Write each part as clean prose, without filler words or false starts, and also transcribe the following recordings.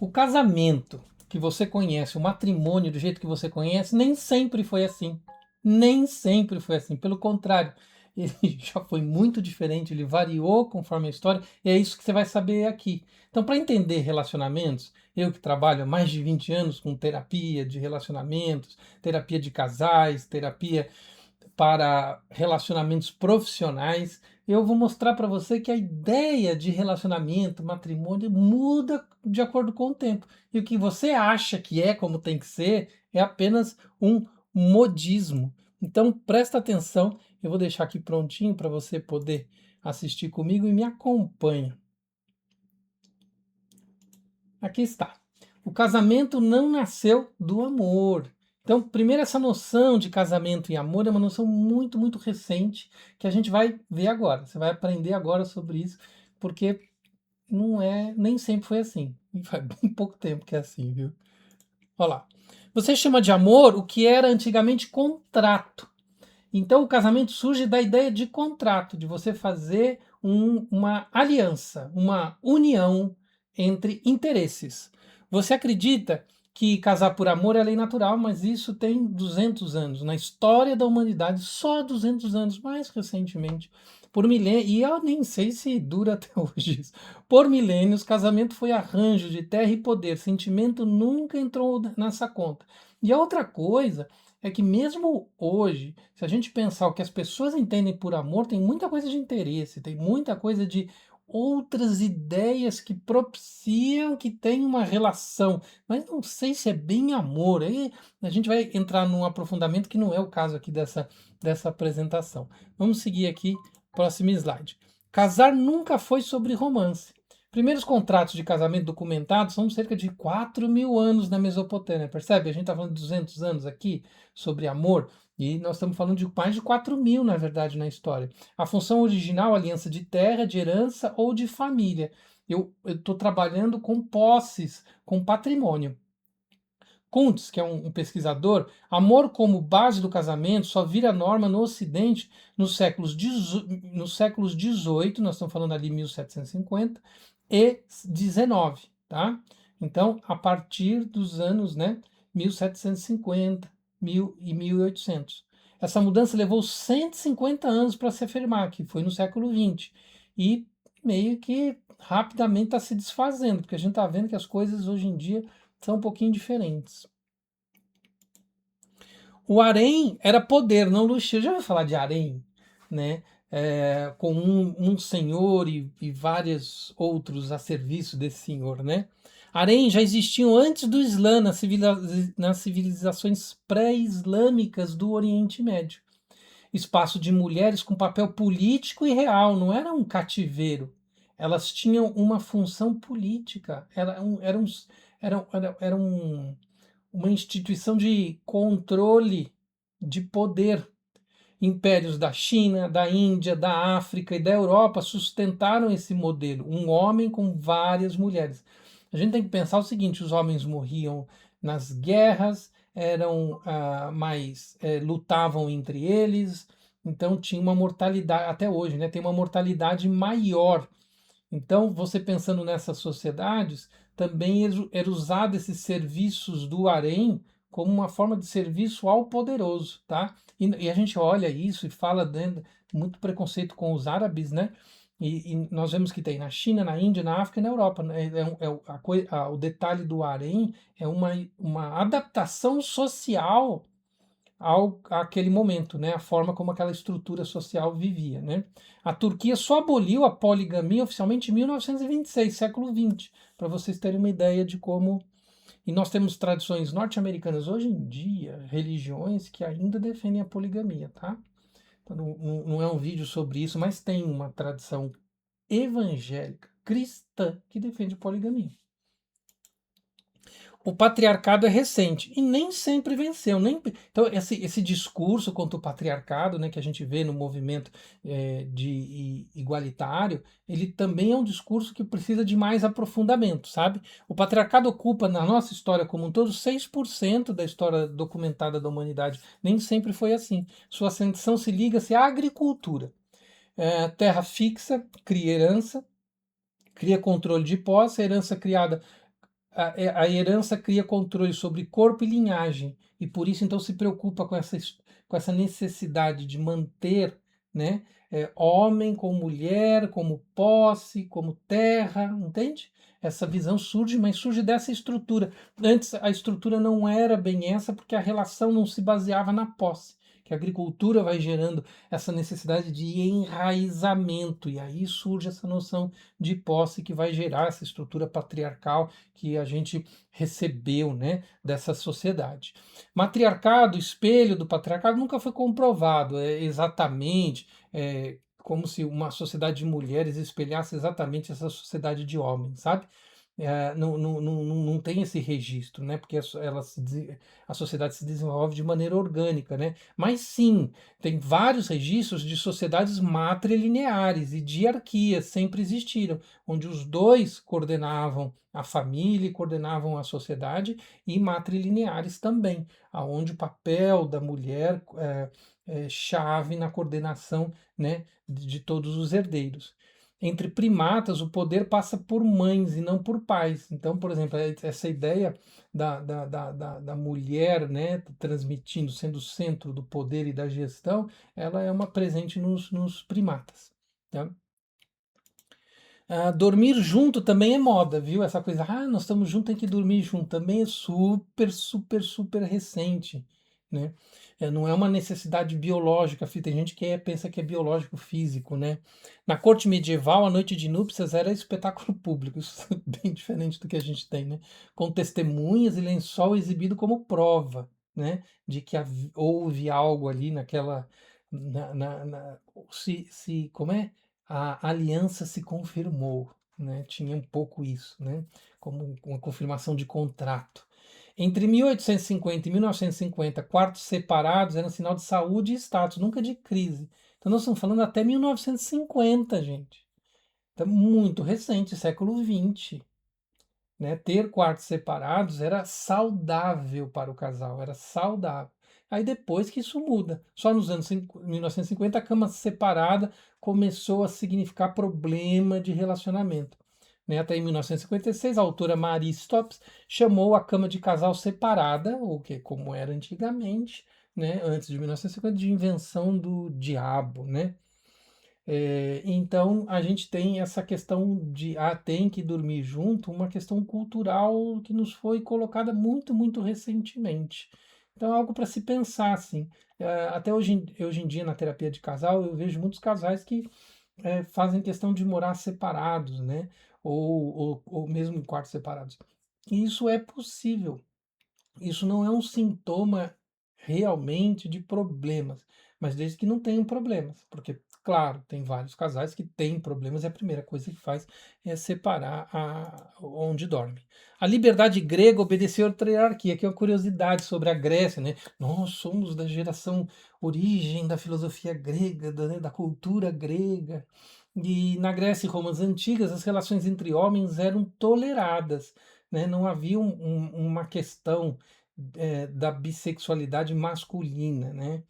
O casamento que você conhece, o matrimônio do jeito que você conhece, nem sempre foi assim. Nem sempre foi assim. Pelo contrário, ele já foi muito diferente, ele variou conforme a história, e é isso que você vai saber aqui. Então, para entender relacionamentos, eu que trabalho há mais de 20 anos com terapia de relacionamentos, terapia de casais, terapia para relacionamentos profissionais, eu vou mostrar para você que a ideia de relacionamento, matrimônio, muda de acordo com o tempo. E o que você acha que é como tem que ser é apenas um modismo. Então presta atenção, eu vou deixar aqui prontinho para você poder assistir comigo e me acompanha. Aqui está. O casamento não nasceu do amor. Então, primeiro, essa noção de casamento e amor é uma noção muito, muito recente que a gente vai ver agora. Você vai aprender agora sobre isso, porque não é, nem sempre foi assim. E faz bem pouco tempo que é assim, viu? Olha lá. Você chama de amor o que era antigamente contrato. Então, o casamento surge da ideia de contrato, de você fazer uma aliança, uma união entre interesses. Você acredita que casar por amor é lei natural, mas isso tem 200 anos. Na história da humanidade, só 200 anos, mais recentemente. Por milênios, e eu nem sei se dura até hoje isso. Por milênios, casamento foi arranjo de terra e poder. Sentimento nunca entrou nessa conta. E a outra coisa é que mesmo hoje, se a gente pensar o que as pessoas entendem por amor, tem muita coisa de interesse, tem muita coisa de outras ideias que propiciam que tem uma relação, mas não sei se é bem amor. Aí a gente vai entrar num aprofundamento que não é o caso aqui dessa apresentação. Vamos seguir aqui, próximo slide. Casar nunca foi sobre romance. Primeiros contratos de casamento documentados são cerca de 4.000 anos na Mesopotâmia, percebe? A gente está falando de 200 anos aqui sobre amor, e nós estamos falando de mais de 4.000, na verdade, na história. A função original, aliança de terra, de herança ou de família. Eu estou trabalhando com posses, com patrimônio. Kuntz, que é um pesquisador, amor como base do casamento só vira norma no Ocidente nos séculos 18, nós estamos falando ali 1750, e 19, tá? Então, a partir dos anos, né, 1750, 1000 e 1800. Essa mudança levou 150 anos para se afirmar, que foi no século 20. E meio que rapidamente está se desfazendo, porque a gente está vendo que as coisas hoje em dia são um pouquinho diferentes. O harém era poder, não luxo. Já ouviu falar de harém, né? Com um senhor e vários outros a serviço desse senhor, né? Harém já existiam antes do Islã nas civilizações pré-islâmicas do Oriente Médio. Espaço de mulheres com papel político e real, não era um cativeiro. Elas tinham uma função política, era uma instituição de controle de poder. Impérios da China, da Índia, da África e da Europa sustentaram esse modelo, um homem com várias mulheres. A gente tem que pensar o seguinte: os homens morriam nas guerras, eram mais lutavam entre eles, então tinha uma mortalidade até hoje, né? Tem uma mortalidade maior. Então, você pensando nessas sociedades, também era usado esses serviços do harém como uma forma de serviço ao poderoso, tá? E a gente olha isso e fala dentro, muito preconceito com os árabes, né? E nós vemos que tem na China, na Índia, na África e na Europa, né? O detalhe do harém é uma adaptação social àquele momento, né? A forma como aquela estrutura social vivia, né? A Turquia só aboliu a poligamia oficialmente em 1926, século XX, para vocês terem uma ideia de como. E nós temos tradições norte-americanas hoje em dia, religiões que ainda defendem a poligamia, tá? Então, não é um vídeo sobre isso, mas tem uma tradição evangélica, cristã, que defende a poligamia. O patriarcado é recente e nem sempre venceu. Então, esse discurso contra o patriarcado, né, que a gente vê no movimento igualitário, ele também é um discurso que precisa de mais aprofundamento, sabe? O patriarcado ocupa, na nossa história como um todo, 6% da história documentada da humanidade. Nem sempre foi assim. Sua ascensão se liga-se à agricultura. Terra fixa, cria herança, cria controle de posse, a herança criada a herança cria controle sobre corpo e linhagem, e por isso então se preocupa com essa necessidade de manter, né, homem com mulher, como posse, como terra, entende? Essa visão surge, mas surge dessa estrutura. Antes a estrutura não era bem essa, porque a relação não se baseava na posse. Que a agricultura vai gerando essa necessidade de enraizamento, e aí surge essa noção de posse que vai gerar essa estrutura patriarcal que a gente recebeu, né, dessa sociedade. Matriarcado, espelho do patriarcado, nunca foi comprovado exatamente, como se uma sociedade de mulheres espelhasse exatamente essa sociedade de homens, sabe? Não tem esse registro, né? Porque a sociedade se desenvolve de maneira orgânica, né? Mas sim, tem vários registros de sociedades matrilineares e de hierarquias, sempre existiram, onde os dois coordenavam a família e coordenavam a sociedade, e matrilineares também, aonde o papel da mulher é chave na coordenação, né, de todos os herdeiros. Entre primatas, o poder passa por mães e não por pais. Então, por exemplo, essa ideia da mulher, né, transmitindo, sendo o centro do poder e da gestão, ela é uma presente nos primatas. Tá? Dormir junto também é moda, viu? Essa coisa, nós estamos juntos, tem que dormir junto, também é super, super, super recente, né? Não é uma necessidade biológica, tem gente que pensa que é biológico físico, né? Na corte medieval, a noite de núpcias era espetáculo público, isso é bem diferente do que a gente tem, né? Com testemunhas e lençol exibido como prova, né? De que houve algo ali naquela... como é? A aliança se confirmou, né? Tinha um pouco isso, né? Como uma confirmação de contrato. Entre 1850 e 1950, quartos separados eram sinal de saúde e status, nunca de crise. Então nós estamos falando até 1950, gente. Então, muito recente, século XX. Né? Ter quartos separados era saudável para o casal, era saudável. Aí depois que isso muda. Só nos anos 1950 a cama separada começou a significar problema de relacionamento. Né? Até em 1956 a autora Marie Stopes chamou a cama de casal separada, o que como era antigamente, né? Antes de 1950, de invenção do diabo, né? Então a gente tem essa questão de tem que dormir junto, uma questão cultural que nos foi colocada muito, muito recentemente. Então é algo para se pensar, assim. Até hoje em dia, na terapia de casal, eu vejo muitos casais que fazem questão de morar separados, né? Ou mesmo em quartos separados. E isso é possível. Isso não é um sintoma realmente de problemas, mas desde que não tenham problemas, porque, claro, tem vários casais que têm problemas e a primeira coisa que faz é separar onde dorme. A liberdade grega obedeceu à hierarquia, que é uma curiosidade sobre a Grécia, né? Nós somos da geração origem da filosofia grega, da cultura grega. E na Grécia e Romas antigas, as relações entre homens eram toleradas, né? Não havia uma questão da bissexualidade masculina, né?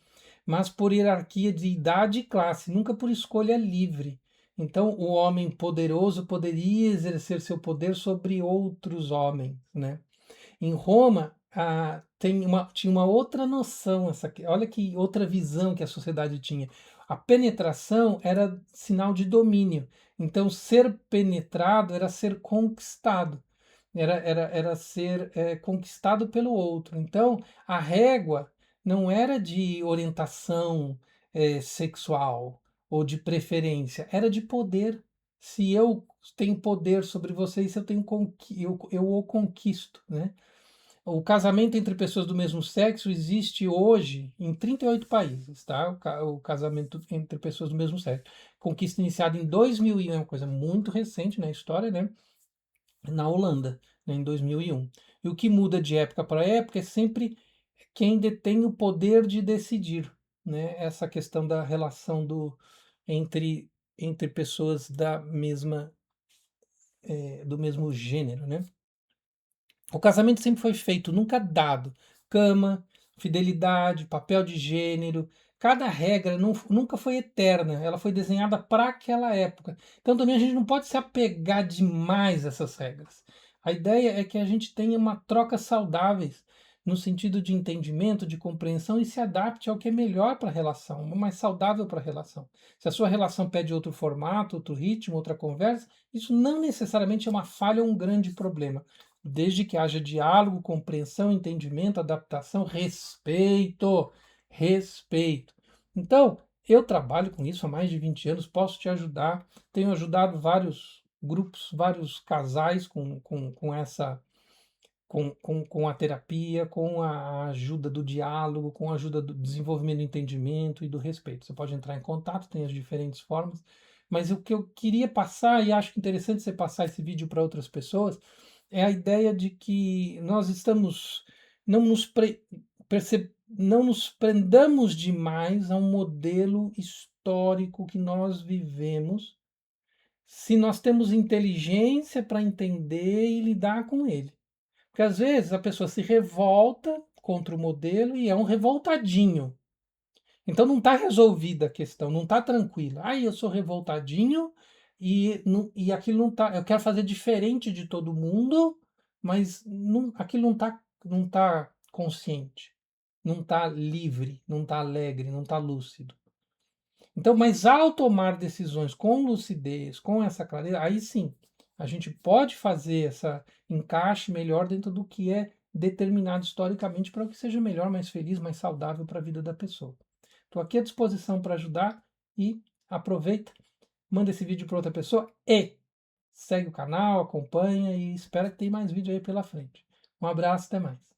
Mas por hierarquia de idade e classe, nunca por escolha livre. Então, o homem poderoso poderia exercer seu poder sobre outros homens, né? Em Roma, tinha uma outra noção, olha que outra visão que a sociedade tinha. A penetração era sinal de domínio. Então, ser penetrado era ser conquistado, era ser conquistado pelo outro. Então, a régua não era de orientação sexual ou de preferência, era de poder. Se eu tenho poder sobre você, se eu tenho eu o conquisto, né? O casamento entre pessoas do mesmo sexo existe hoje em 38 países, tá? O casamento entre pessoas do mesmo sexo. Conquista iniciada em 2001, é uma coisa muito recente na história, né? Na Holanda, né, em 2001. E o que muda de época para época é sempre quem detém o poder de decidir, né? Essa questão da relação entre, entre pessoas do mesmo gênero, né? O casamento sempre foi feito, nunca dado. Cama, fidelidade, papel de gênero. Cada regra nunca foi eterna, ela foi desenhada para aquela época. Então também a gente não pode se apegar demais a essas regras. A ideia é que a gente tenha uma troca saudáveis no sentido de entendimento, de compreensão e se adapte ao que é melhor para a relação, o mais saudável para a relação. Se a sua relação pede outro formato, outro ritmo, outra conversa, isso não necessariamente é uma falha ou um grande problema, desde que haja diálogo, compreensão, entendimento, adaptação, respeito, respeito. Então, eu trabalho com isso há mais de 20 anos, posso te ajudar, tenho ajudado vários grupos, vários casais com essa com a terapia, com a ajuda do diálogo, com a ajuda do desenvolvimento do entendimento e do respeito. Você pode entrar em contato, tem as diferentes formas, mas o que eu queria passar, e acho interessante você passar esse vídeo para outras pessoas, é a ideia de que nós estamos, não nos, não nos prendamos demais a um modelo histórico que nós vivemos, se nós temos inteligência para entender e lidar com ele. Porque às vezes a pessoa se revolta contra o modelo e é um revoltadinho. Então não está resolvida a questão, não está tranquila. Eu sou revoltadinho e aquilo não está. Eu quero fazer diferente de todo mundo, mas aquilo não tá consciente, não está livre, não está alegre, não está lúcido. Então, mas ao tomar decisões com lucidez, com essa clareza, aí sim, a gente pode fazer essa encaixe melhor dentro do que é determinado historicamente para que seja melhor, mais feliz, mais saudável para a vida da pessoa. Estou aqui à disposição para ajudar e aproveita, manda esse vídeo para outra pessoa e segue o canal, acompanha e espera que tenha mais vídeo aí pela frente. Um abraço, até mais.